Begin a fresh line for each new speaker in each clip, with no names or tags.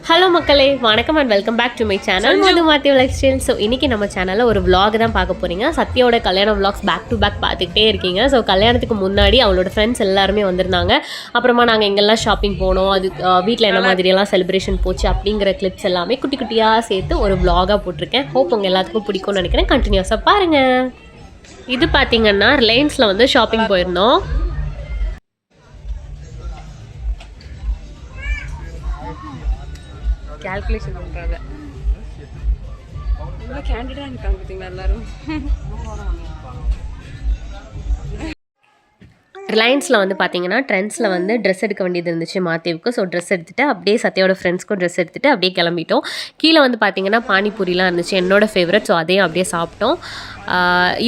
Hello மக்களே, வணக்கம் and welcome back to my channel Madhumathi life style. So இன்றைக்கி நம்ம சேனலில் ஒரு vlog தான் பார்க்க போகிறீங்க. சத்யாவோட கல்யாண vlogs பேக் டு பேக் பார்த்துக்கிட்டே இருக்கீங்க. ஸோ கல்யாணத்துக்கு முன்னாடி அவளோட ஃப்ரெண்ட்ஸ் எல்லாருமே வந்திருந்தாங்க. அப்புறமா நாங்கள் எங்கெல்லாம் ஷாப்பிங் போனோம், அது வீட்டில் என்ன மாதிரியெல்லாம் செலிப்ரேஷன் போச்சு அப்படிங்கிற கிளிப்ஸ் எல்லாமே குட்டி குட்டியாக சேர்த்து ஒரு vlog-ஆக போட்டிருக்கேன். ஹோப் உங்கள் எல்லாத்துக்கும் பிடிக்கும்னு நினைக்கிறேன். கண்டினியூஸாக பாருங்கள். இது பார்த்தீங்கன்னா ரிலையன்ஸில் வந்து ஷாப்பிங் போயிருந்தோம். கால்குலேஷன் பண்ணுறாங்க. இவ்வளோ கேண்டிடாக இருக்காங்க பார்த்தீங்களா எல்லாரும். ரிலையன்ஸில் வந்து பார்த்தீங்கன்னா ட்ரெண்ட்ஸில் வந்து ட்ரெஸ் எடுக்க வேண்டியது இருந்துச்சு மாத்தேவுக்கு. ஸோ ட்ரெஸ் எடுத்துகிட்டு அப்படியே சத்யாவோட ஃப்ரெண்ட்ஸ்க்கும் ட்ரெஸ் எடுத்துகிட்டு அப்படியே கிளம்பிட்டோம். கீழே வந்து பார்த்தீங்கன்னா பானிபூரிலாம் இருந்துச்சு, என்னோட ஃபேவரட். ஸோ அதையும் அப்படியே சாப்பிட்டோம்.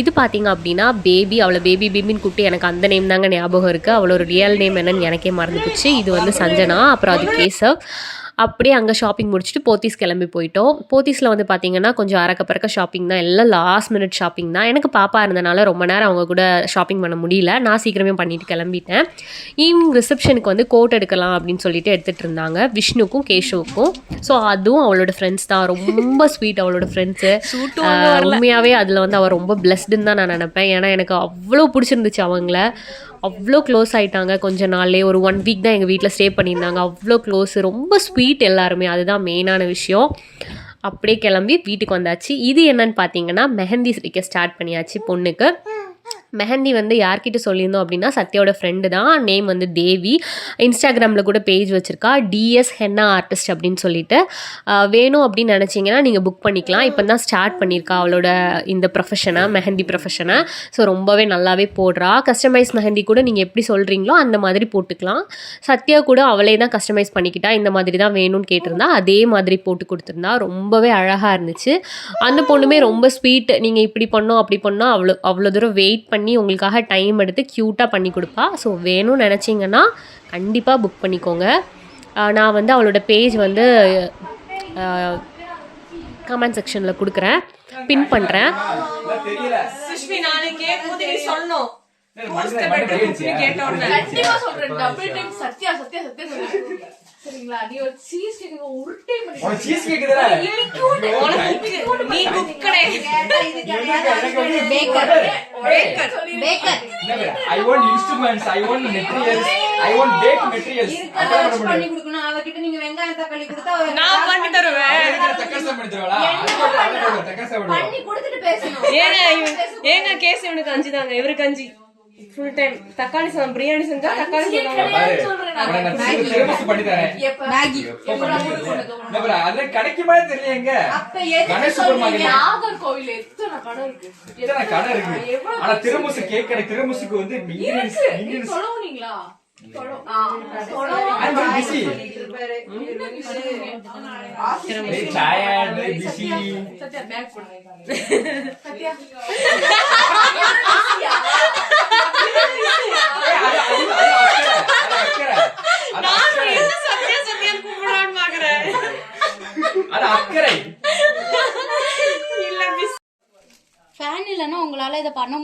இது பார்த்தீங்க அப்படின்னா பேபி, அவளை பேபின்னு கூப்பிட்டு எனக்கு அந்த நேம் தாங்க ஞாபகம் இருக்குது. அவளோட ரியல் நேம் என்னன்னு எனக்கே மறந்து போச்சு. இது வந்து சஞ்சனா, அப்புறம் அது கேசவ். அப்படியே அங்கே ஷாப்பிங் முடிச்சுட்டு போத்தீஸ் கிளம்பி போயிட்டோம். போத்தீஸில் வந்து பார்த்திங்கன்னா கொஞ்சம் அறக்க ஷாப்பிங் தான், எல்லாம் லாஸ்ட் மினிட் ஷாப்பிங் தான். எனக்கு பாப்பா இருந்தனால ரொம்ப நேரம் அவங்க கூட ஷாப்பிங் பண்ண முடியல. நான் சீக்கிரமே பண்ணிவிட்டு கிளம்பிட்டேன். ஈவினிங் ரிசப்ஷனுக்கு வந்து கோட் எடுக்கலாம் அப்படின்னு சொல்லிட்டு எடுத்துகிட்டு இருந்தாங்க, விஷ்ணுக்கும் கேஷவுக்கும். ஸோ அதுவும் அவளோட ஃப்ரெண்ட்ஸ் தான், ரொம்ப ஸ்வீட் அவளோட ஃப்ரெண்ட்ஸு. உண்மையாகவே அதில் வந்து அவள் ரொம்ப பிளஸ்டுன்னு தான் நான் நினப்பேன். ஏன்னா எனக்கு அவ்வளோ பிடிச்சிருந்துச்சு அவங்கள. அவ்வளோ க்ளோஸ் ஆகிட்டாங்க கொஞ்ச நாள்லேயே. ஒரு 1 வீக் தான் எங்கள் வீட்டில் ஸ்டே பண்ணியிருந்தாங்க. அவ்வளோ க்ளோஸு, ரொம்ப ஸ்வீட் எல்லாருமே. அதுதான் மெயினான விஷயம். அப்படியே கிளம்பி வீட்டுக்கு வந்தாச்சு. இது என்னன்னு பார்த்தீங்கன்னா மெஹந்தி வைக்க ஸ்டார்ட் பண்ணியாச்சு பொண்ணுக்கு. மெஹந்தி வந்து யார்கிட்ட சொல்லியிருந்தோம் அப்படின்னா சத்யாவோட ஃப்ரெண்டு தான். நேம் வந்து தேவி. இன்ஸ்டாகிராமில் கூட பேஜ் வச்சுருக்கா, டிஎஸ் ஹென்னா ஆர்டிஸ்ட் அப்படின்னு சொல்லிட்டு. வேணும் அப்படின்னு நினச்சிங்கன்னா நீங்கள் புக் பண்ணிக்கலாம். இப்போ தான் ஸ்டார்ட் பண்ணியிருக்கா அவளோட இந்த ப்ரொஃபஷனை, மெஹந்தி ப்ரொஃபஷனை. ஸோ ரொம்பவே நல்லாவே போடுறா. கஸ்டமைஸ் மெஹந்தி கூட நீங்கள் எப்படி சொல்கிறீங்களோ அந்த மாதிரி போட்டுக்கலாம். சத்யா கூட அவளே தான் கஸ்டமைஸ் பண்ணிக்கிட்டா. இந்த மாதிரி தான் வேணும்னு கேட்டிருந்தா, அதே மாதிரி போட்டு கொடுத்துருந்தா. ரொம்பவே அழகாக இருந்துச்சு. அந்த பொண்ணுமே ரொம்ப ஸ்வீட். நீங்கள் இப்படி பண்ணோம் அப்படி பண்ணோம், அவ்வளோ தூரம் வெயிட் பண்ணி உங்களுக்காக டைம் எடுத்து க்யூட்டாக பண்ணி கொடுப்பா. ஸோ வேணும்னு நினச்சிங்கன்னா கண்டிப்பாக புக் பண்ணிக்கோங்க. நான் வந்து அவளோட பேஜ் வந்து கமெண்ட் செக்ஷனில் கொடுக்குறேன், பின் பண்ணுறேன்.
சரிங்களா? நீ ஒரு சீஸ் கேக் உருட்டை பண்ணி
ஒரு சீஸ் கேக் இதடா
நீ குக்கடே இது கிடையாது. Baker
I want instruments, I want materials, I want bake materials.
அதெல்லாம் பண்ணி கொடுக்கணும். அவகிட்ட நீங்க வெங்காயம் தக்காளி கொடுத்தா
நான் பண்ணி தருவேன்.
தக்காளி பண்ணி தருவாளா? தக்காளி
பண்ணி கொடுத்துட்டு பேசணும்.
ஏங்க கேஸ் இவனுக்கு 5 தாங்க, இவருக்கு 5 ஃபுல் டைம். தக்காளி சாதம் பிரியாணி செஞ்சா தக்காளி சாதம்
திருமஸ் பண்ணி தரேன்.
மேகி
அதெல்லாம் கிடைக்குமா தெரியலங்க. கணேஷ் சூப்பர் மார்க்கெட்
நாகர் கோவில் எத்தனை கடை இருக்கு.
ஆனா திருமஸ் கேக் கடை, திருமஸ்க்கு வந்து இந்தியன்
சொல்லுவீங்களா?
I'm busy. Very tired, very busy.
Sathya pack பண்ணுங்க. சத்யா
ஃபேன் இல்லனா உங்களால இத பண்ண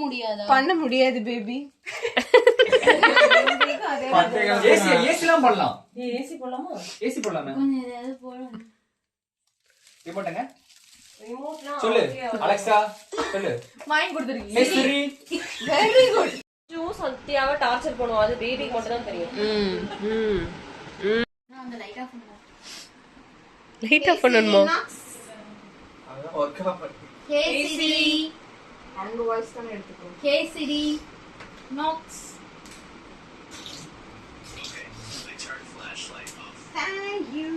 முடியாது பேபி.
ஏசிலாம் போடலாம். ஏசி போடலாமா? ஏசி போடலாமா?
கொஞ்சம் ஏதாவது போடுங்க.
ரிமோட்ங்க சொல்லு. அலெக்சா சொல்லு.
வாங்கி கொடுத்துருக்கீங்க.
Hey Siri.
Very good.
சத்யாவை டார்ச்சர் பண்ணுவோம், அது பேபிக்கு மட்டும் தான் தெரியும்.
நான் அந்த லைட் ஆஃப் பண்ணுங்க.
லைட் ஆஃப் பண்ணணுமா?
அதான் வர்க் பண்ணு.
ஹே சிரி.
அவங்க வாய்ஸ் தான எடுத்துக்கோ.
ஹே சிரி. நாக்ஸ்.
Thank you.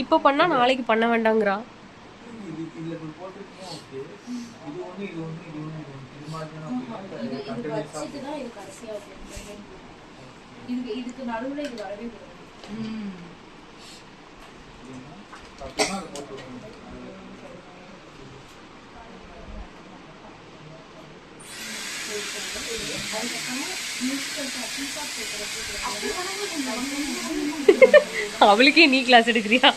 இப்போ பண்ணா நாளைக்கு பண்ண வேண்டாங்கிறா.
இதுக்கு நடுவுல இது வரவே கூடாது.
அவளுக்கே நீ கிளாஸ் எடுக்கிறியா?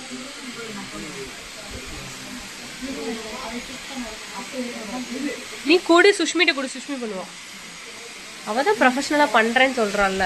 நீ கூடி சுஷ்மிட்ட கூட சுஷ்மி பண்ணுவான். அவ தான் ப்ரொஃபஷனலாக பண்ணுறேன்னு சொல்கிறாள்ல.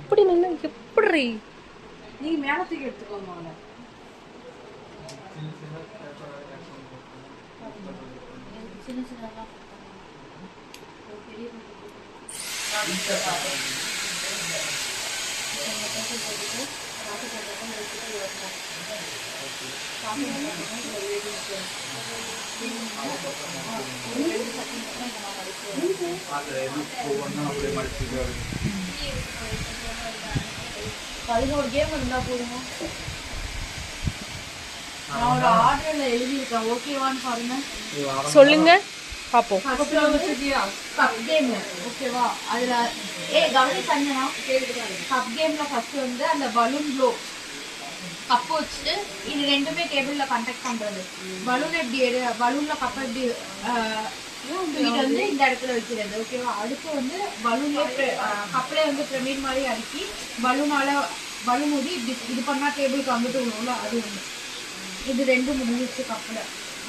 இப்படி நல்லா எப்படி
நீங்க மேலத்துக்கு எடுத்துக்கோங்க. பதினோரு கேம் இருந்தா போதுமா? நான் ஒரு ஆர்டர்ல எழுதியிருக்கேன், ஓகேவான்னு பாருங்க.
சொல்லுங்க பாப்போம்.
ஃபர்ஸ்ட் வந்து கப் கேம், ஓகேவா? அதுல கவனி சஞ்சனா கப் கேம்ல ஃபர்ஸ்ட் வந்து அந்த பலூன் ப்ளோ கப் வச்சுட்டு இது ரெண்டுமே டேபிள்ல கான்டாக்ட் பண்றது. பலூன் எப்படி பலூன்ல கப் எப்படி தூக்கிட்டு வந்து இந்த இடத்துல வைக்கிறது, ஓகேவா? அடுத்து வந்து பலூன்ல கப்ல வந்து பிரமிட் மாதிரி அடுக்கி பலூன் ஊதி இப்படி இது பண்ணா டேபிளுக்கு வந்துட்டு விடுவோம்ல, அது ஒன்று. இது ரெண்டும் முடிஞ்சிச்சு கப்ல.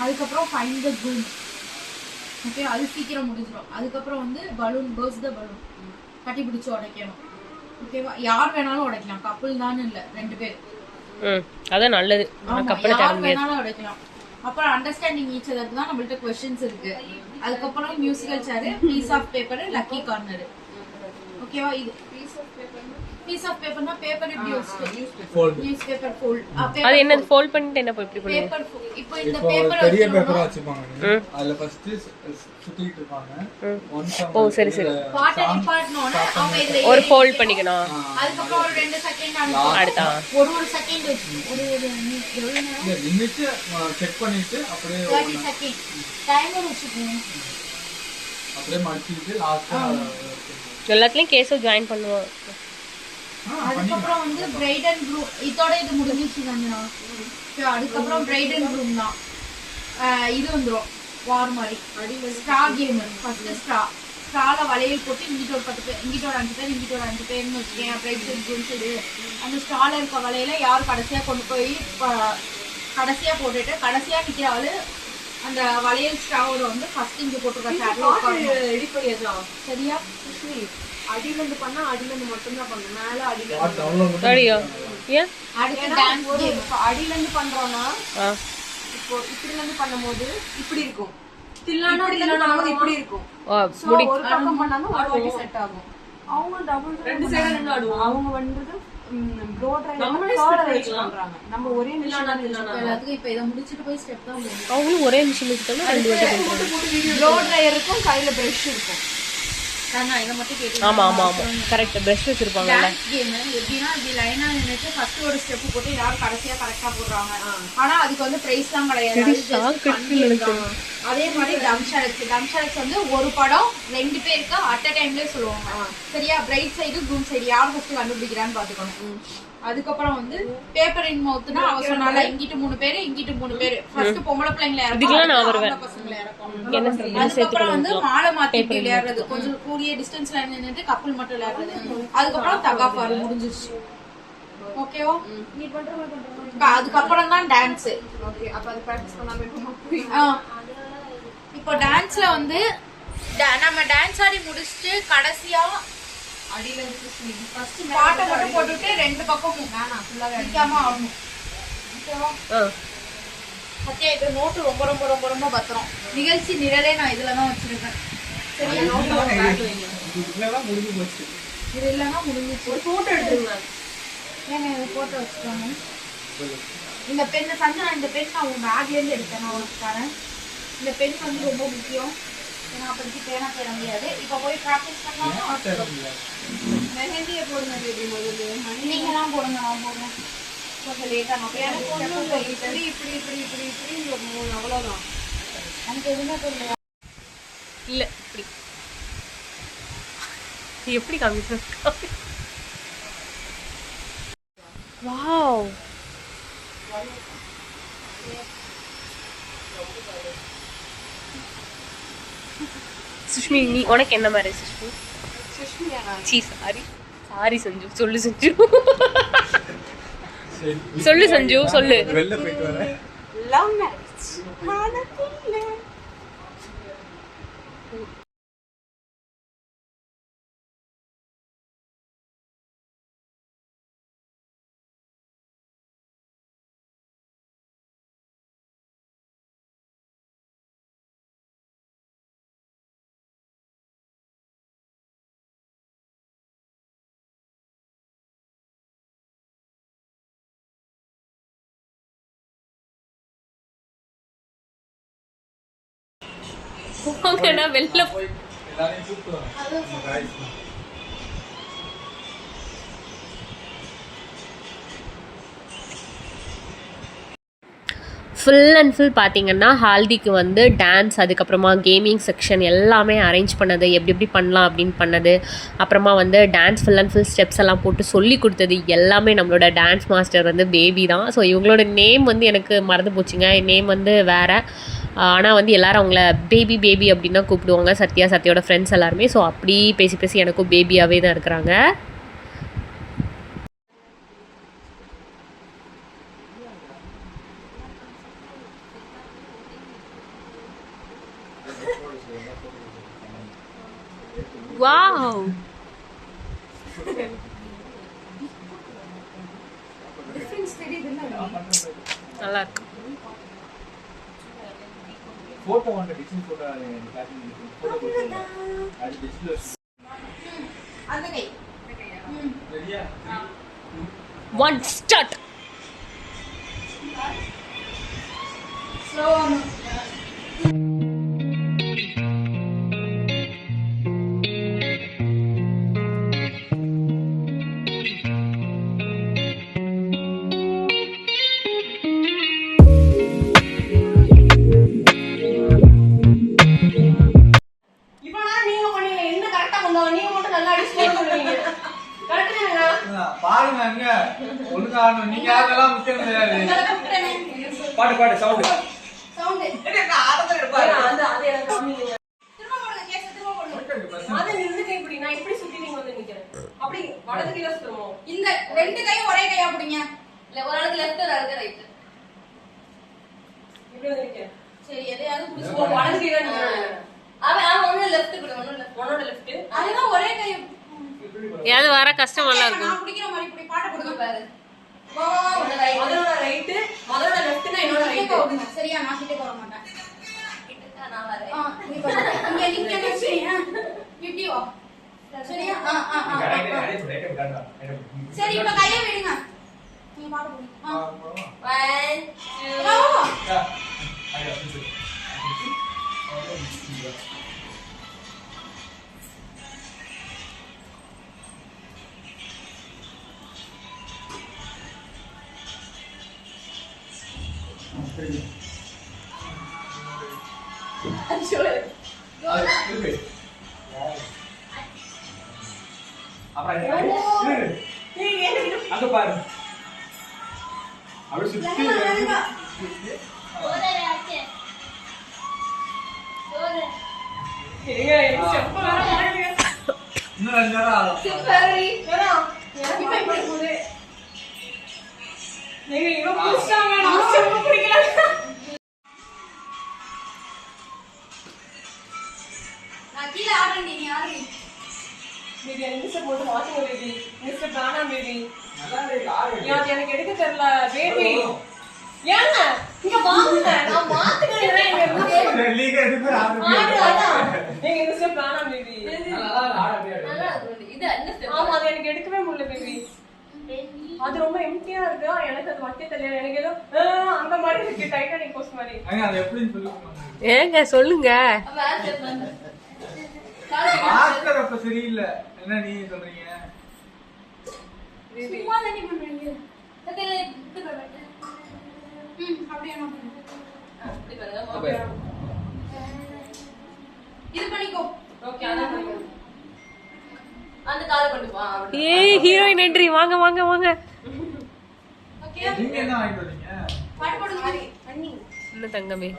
அதுக்கப்புறம் ஃபைண்ட் த க்ரூம், ஓகே, அது சீக்கிரம் முடிஞ்சிடும். அதுக்கப்புறம் வந்து பலூன் பர்ஸ் த பலூன் கட்டி பிடிச்சி உடைக்கணும், ஓகேவா? யார் வேணாலும் உடைக்கலாம், கப்பல் தான் இல்லை, 2 பேர்.
அதான் நல்லது.
யார் வேணாலும் உடைக்கலாம். அப்புறம் அண்டர்ஸ்டாண்டிங் ஈச் அதற்கு தான் நம்மள்ட்ட क्वेश्चंस இருக்கு. அதுக்கப்புறம் musical chair, piece of paper, lucky corner, ஓகேவா? இது பீஸ் ஆஃப் பேப்பர்னா பேப்பர் எப்படி வச்சிட்டு நியூஸ் பேப்பர் ஃபோல்ட்.
அது என்ன ஃபோல்ட் பண்ணிட்டு என்ன இப்படி பண்ணுவீங்க?
பேப்பர் இப்போ இந்த பேப்பர்
பெரிய பேப்பரா வச்சுப்பாங்க. அதுல ஃபர்ஸ்ட் சுத்திட்டு இருப்பாங்க.
ஓ சரி சரி.
பார்ட் பார்ட்னோட அவங்க இதுல
ஒரு ஃபோல்ட் பண்ணிக்கணும்.
அதுக்கப்புறம் ஒரு 2 செகண்ட்
அடுத்து
ஒரு செகண்ட் ஒரு எவ்வளவு நேரம்
லிமிட் செக் பண்ணிட்டு அப்படியே
30 செகண்ட் டைமர் வச்சுக்கோங்க.
அப்படியே மடிச்சிட்டு லாஸ்டா
எல்லாத்துலயும் கேஸோ ஜாயின் பண்ணுவோம்.
அதுக்கப்புறம் வந்து பிரைட் அண்ட் க்ரூம் இதோட இது முடிஞ்சிச்சு தானே. அதுக்கப்புறம் பிரைட் அண்ட் க்ரூம் தான் இது வந்துரும் வார் மாதிரி. ஸ்ட்ரா கேம், ஃபர்ஸ்ட் ஸ்ட்ரால வளையல் போட்டு இங்கிட்ட ஒரு 10 பேர், இங்கிட்ட ஒரு 5 பேர், இங்கிட்ட ஒரு 5 பேர்னு வச்சுக்கேன். பிரைட் அண்ட் க்ரூம் சைடு அந்த ஸ்ட்ரால இருக்க வளையல யார் கடைசியா கொண்டு போய் கடைசியா போட்டுட்டு கடைசியா நிக்கிற ஆளு அந்த வளையல் ஸ்ட்ராவோட வந்து ஃபர்ஸ்ட் இங்க போட்டுருக்க சேர்ல உட்கார்ந்து ரெடி பண்ணிடலாம். சரியா? அடியில இருந்து பண்ணா அடியில இருந்து மட்டும் தான் பண்ணணும், மேல அடியில
சரியா? ஏன்
அடுத்து டான்ஸ் கேம் அடியில இருந்து பண்றோம்னா இப்போ இப்படி இருந்து பண்ணும்போது இப்படி இருக்கும், தில்லானா தில்லானா இப்படி இருக்கும். சோ ஒரு பக்கம் பண்ணாலும் ஒரு வாட்டி செட் ஆகும். அவங்க டபுள் 2 சைடுல நின்னு ஆடுவாங்க. அவங்க வந்து ப்ளோ ட்ரை கார்டர் வச்சு பண்றாங்க. நம்ம ஒரே நிமிஷம் எல்லாத்துக்கும் இப்ப இத முடிச்சிட்டு போய் ஸ்டெப் தான் முடியும்.
அவங்களும் ஒரே மிஷின் வச்சுட்டாங்க, 2 வாட்டி பண்றாங்க.
ப்ளோ ட்ரையர் இருக்கும், கையில பிரஷ் இருக்கும். தானா இத மட்டும் கேட்டீங்க.
ஆமா ஆமா ஆமா கரெக்ட். பிரஷ் வச்சிருப்பாங்கல.
டான்ஸ் கேம் எப்படின்னா இப்படி லைனா நின்னுட்டு ஃபர்ஸ்ட் ஒரு ஸ்டெப் போட்டு யார் கடைசியா கரெக்ட்டா போடுறாங்க. ஆனா அதுக்கு வந்து பிரைஸ்லாம் கிடையாது. அதே மாதிரி டம் ஷாட்ஸ் வந்து ஒரு படம் 2 பேருக்கு அட் அ டைம்லயே சொல்லுவாங்க. சரியா? பிரைட் சைடு க்ரூம் சைடு யார் ஃபர்ஸ்ட் கண்டுபிடிக்கிறான்னு பாத்துக்கணும். அதுக்கப்புறம் வந்து பேப்பர் இன் மவுத்னா அவ சொன்னால இங்கிட்டு 3 பேர் இங்கிட்டு 3 பேர் ஃபர்ஸ்ட் பொம்பளை பிள்ளைங்கள இறக்கும், பசங்களை இறக்கும். அதுக்கப்புறம் வந்து மாலை மாத்திட்டு விளையாடுறது, கொஞ்சம் கூடிய டிஸ்டன்ஸ்ல நின்னுட்டு கப்பல் மட்டும் விளையாடுறது. அதுக்கப்புறம் தகாஃபார் முடிஞ்சிருச்சு. ஓகேவா? நீ பண்ற மாதிரி பண்றோம். அதுக்கப்புறம் தான் டான்ஸ். ஓகே, அப்ப அது பிராக்டீஸ் பண்ணாம இருக்குமா? இப்போ டான்ஸ்ல வந்து நம்ம டான்ஸ் ஆடி முடிச்சிட்டு கடைசியா அடியில இருந்து ஃபர்ஸ்ட் பாட்டை மட்டும் போட்டுட்டு 2 பக்கமும் வேணாம் ஃபுல்லாவே அடிக்காம ஆடணும். ஓகேவா? சத்யா இது நோட் ரொம்ப ரொம்ப ரொம்ப ரொம்ப பத்திரம். நிகழ்ச்சி நிரலே நான் இதுல தான் வச்சிருக்கேன். சரியா?
இதெல்லாம் முடிஞ்சு போச்சு.
இது இல்லனா முடிஞ்சிச்சு. ஒரு போட்டோ எடுத்துங்க. ஏங்க போட்டோ வச்சுட்டாங்க. இந்த பென் சஞ்சனா, இந்த பென் நான் உன் பேக்ல இருந்து எடுத்தேன், நான் உனக்கு தரேன். இந்த பென் வந்து ரொம்ப முக்கியம். ஏன்னா அப்போதைக்கு பேனா தேட முடியாது. இப்போ போய் ப்ராக்டிஸ் பண்ணலாமா? மெஹந்தியை போடுங்க பேபி. முதல்ல நீங்களாம் போடுங்க, நான் போடுறேன். கொஞ்சம் லேட்டாக நான் எனக்கு ஒன்றும் இல்லை. இப்படி இப்படி இப்படி இப்படி இப்படி ஒரு அவ்வளோதான். எனக்கு எதுவுமே தெரியல.
இல்லை இப்படி எப்படி காமிச்சு? வாவ், சுஷ்மி நீ உனக்கு என்ன மாதிரி சுஷ்மி? சீ சாரி சஞ்சு, சொல்லு சஞ்சு, சொல்லு சஞ்சு, சொல்லு.
வெளில போயிட்டு வரேன்.
Love marriage.
போங்கண்ணா வெளில.
போய் எல்லாரையும் கூப்பிட்டு வரேன். guys.
ஃபுல் அண்ட் ஃபுல் பார்த்தீங்கன்னா ஹால்திக்கு வந்து டான்ஸ், அதுக்கப்புறமா கேமிங் செக்ஷன் எல்லாமே அரேஞ்ச் பண்ணது, எப்படி எப்படி பண்ணலாம் அப்படின்னு பண்ணது, அப்புறமா வந்து dance full and full steps எல்லாம் போட்டு சொல்லி கொடுத்தது எல்லாமே நம்மளோட டான்ஸ் மாஸ்டர் வந்து பேபி தான். ஸோ இவங்களோட நேம் வந்து எனக்கு மறந்து போச்சுங்க, நேம் வந்து வேறு. ஆனால் வந்து எல்லோரும் அவங்கள பேபி பேபி அப்படின்னு தான் கூப்பிடுவாங்க, சத்யாவோட ஃப்ரெண்ட்ஸ் எல்லாருமே. ஸோ அப்படி பேசி பேசி எனக்கும் பேபியாகவே தான் இருக்கிறாங்க. வாவ், நல்லா இருக்கு.
போட்டோ வந்து டிசைன் போட்டோ போட்டோ அது டிஸ்ப்ளே
அந்த கை
சரியா?
One start.
Slow on.
பாருங்க அங்க ஒழுங்கா நீங்க யாரெல்லாம் முக்கியம் கிடையாது.
பாட்டு பாட்டு சவுண்ட்
சவுண்ட்
என்ன ஆரம்பத்துல இருப்பாரு.
அது எனக்கு காமிங்க.
திரும்ப போடுங்க, கேஸ் திரும்ப போடுங்க.
அது நின்னுட்டு இப்படி நான் இப்படி சுத்தி நீங்க வந்து நிக்கிறேன். அப்படி வலது கையில சுத்தணும்.
இந்த ரெண்டு கையும் ஒரே கையா பிடிங்க.
இல்ல ஒரு ஆளுக்கு லெஃப்ட், ஒரு ஆளுக்கு ரைட்.
இப்படி வந்து நிக்கிறேன்.
சரி, எதையாவது புடிச்சு
ஓ, வலது கையில நிக்கிறேன்.
அவன் ஒண்ணு லெஃப்ட் கொடு, ஒண்ணு லெஃப்ட்,
உன்னோட லெஃப்ட்.
அதுதான் ஒரே கை.
ஏதாவது வர கஷ்டம் நல்லா இருக்கும்.
நான் பிடிக்கிற மாதிரி இப்படி பாட்டு போடுங்க பாரு.
வா வா, ஒண்ணு ரைட்.
அதோட ரைட், அதோட லெஃப்ட்னா என்னோட ரைட்.
போடுங்க. சரியா? நான் கிட்ட வர மாட்டேன்.
கிட்ட நான் வரேன்.
நீ பாருங்க. இங்க நிக்க வச்சியா? இப்படி வா. சரியா? சரி, இப்ப கையை விடுங்க. நீ பாட்டு போடுங்க.
1 2
வா வா.
அங்க பாரு
அப்படி சுத்தி இன்னும் 2 நேரம் ஆகும்.
சரி. இப்ப இப்படி போடு.
நீங்க இவன் புடிச்சாங்க, நான் செம்ம பிடிக்கல.
நான் கீழ ஆடுறேன், நீ ஆடுறீ.
பேபி எனக்கு மிஸ்டர் போட்டு மாத்துங்க பேபி. மிஸ்டர் தானா பேபி.
நல்லா இருக்கு ஆறு
எனக்கு எடுக்க தெரியல பேபி. ஏங்க இங்க வாங்க, நான் மாத்துக்கிறேன். இங்க
லீக எடுத்து ஆறு
நீங்க மிஸ்டர் தானா பேபி.
நல்லா ஆடு அப்படியே
நல்லா இருக்கு. இது என்ன ஸ்டெப்?
ஆமா, அது எனக்கு எடுக்கவே முடியல பேபி.
பேபி
அது ரொம்ப எம்டியா இருக்கு. எனக்கு அது வைக்க தெரியல. எனக்கு ஏதோ அந்த மாதிரி இருக்கு, டைட்டானிக் போஸ்ட் மாதிரி.
அது எப்படின்னு சொல்லுங்க.
ஏங்க சொல்லுங்க.
மாஸ்டர் அப்ப சரியில்லை. என்ன நீ சொல்றீங்க?
சும்மா தானே பண்றீங்க. அப்படியே நான் பண்றேன். இது பண்ணிக்கோ.
ஓகே, அதான் பண்ணிக்கோ. அந்த காலை கொண்டு வா.
ஏய் ஹீரோயின் என்ட்ரி. வாங்க வாங்க வாங்க.
ஓகே,
நீங்க என்ன வாங்கிட்டு வரீங்க?
பாட்டு போடுங்க மாதிரி அண்ணி.
என்ன தங்கமே.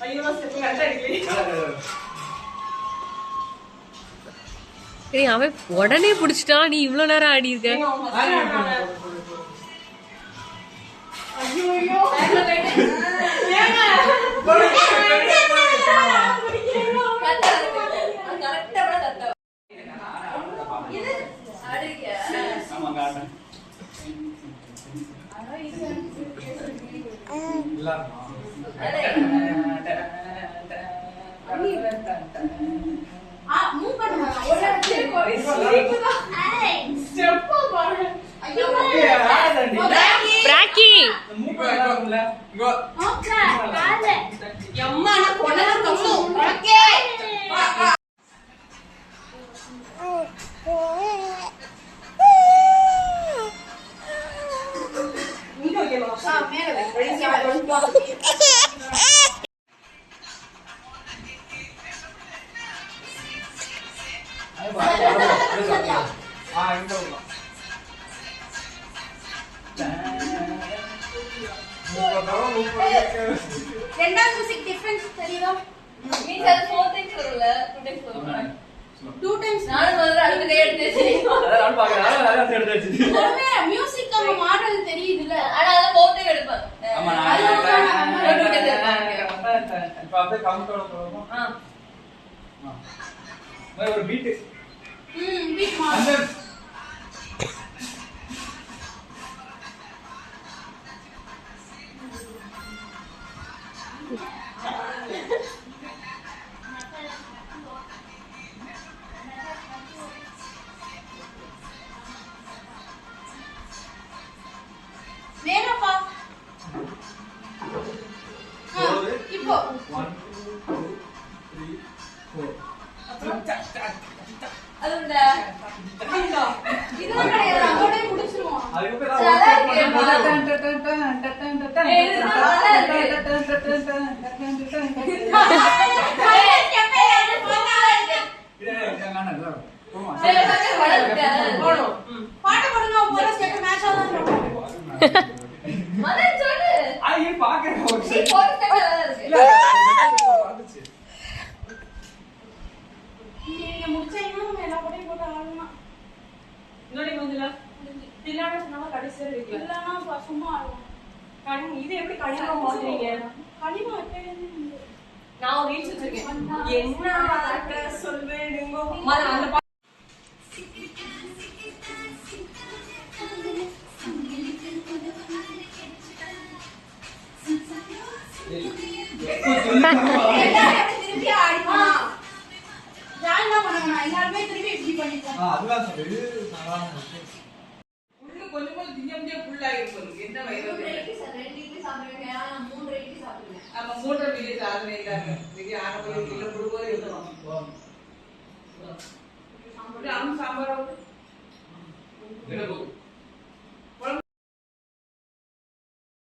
ஐயோ செத்து கரெக்டா இருக்கு.
ஏய் அவன் உடனே பிடிச்சிட்டான். நீ இவ்வளவு நேரம் ஆடி இருக்க.
ஐயோ ஐயோ
மூவ் பண்ணுங்க. ஒரு
ஸ்டெப் பாரு.
ஐயோ
பிராக்கி.
அம்மா நான் கொண்டல தம்மு. ஓகே.
இங்க வைக்கணும்.
மேல வை. ரெண்டாவது மியூசிக் டிஃபரன்ஸ் தெரியுதா?
நீ அது 4 டைம்ஸ் வரல, 2 டைம்ஸ் வரல.
2 டைம்ஸ்
நானும் வந்து அடுத்து எடுத்து
அதான் பாக்குறேன். அதான் எடுத்தாச்சு.
ஒருமே மியூசிக் நம்ம மாடுறது தெரியுதுல.
ஆனா அத 4 டைம் எடுப்பேன்.
ஆமா
இப்ப அப்படியே கவுண்டோட போறோம். ஒரு பீட்.
பீட் மாடு. வேணாப்பா. இப்போ
1 2 3 4.
அது இந்த
இதெல்லாம் கிடையாது. அதோட முடிச்சிருவோம்.
அதுக்கு
பாட்டு போடுங்க. ஒரு ஸ்டெப் மேட்ச் ஆகும்.
மதன் சொல்லு.
அது பாக்குறேன்.
நீ போற ஸ்டெப் நல்லா இருக்கு.
நீங்க முடிச்சீங்கன்னா நம்ம எல்லா பாட்டையும் போட்டு ஆடலாம்.
இன்னொரு கொஞ்சல தில்லான சொன்னா கடைசியா இருக்கு.
இல்லனா சும்மா ஆடலாம்.
இது எப்படி கடினமா மாத்துறீங்க?
கனிமா எப்ப
நான் ஒரு ரீல்ஸ் வச்சிருக்கேன். என்ன அட்ரஸ் சொல்வேடுங்கோ. மதன் அந்த
திருப்பி ஆடிக்கலாம். ஜாலியா பண்ணுங்க. எல்லாருமே திருப்பி இப்படி பண்ணிக்கலாம்.
அதுதான் சொல்லு. நல்லா இருக்கு.
உள்ள கொஞ்சம் கொஞ்சம் திங்கம்ஜே ஃபுல்லா இருக்கும். என்ன வயிறு?
2 இட்லி சாப்பிடுறீங்க. 3 இட்லி சாப்பிடுறீங்க.
அப்ப மூட்டை மில்லி சாதனை இல்ல. நீங்க 6 கிலோ குடுக்குறது இருக்கும். சாம்பார்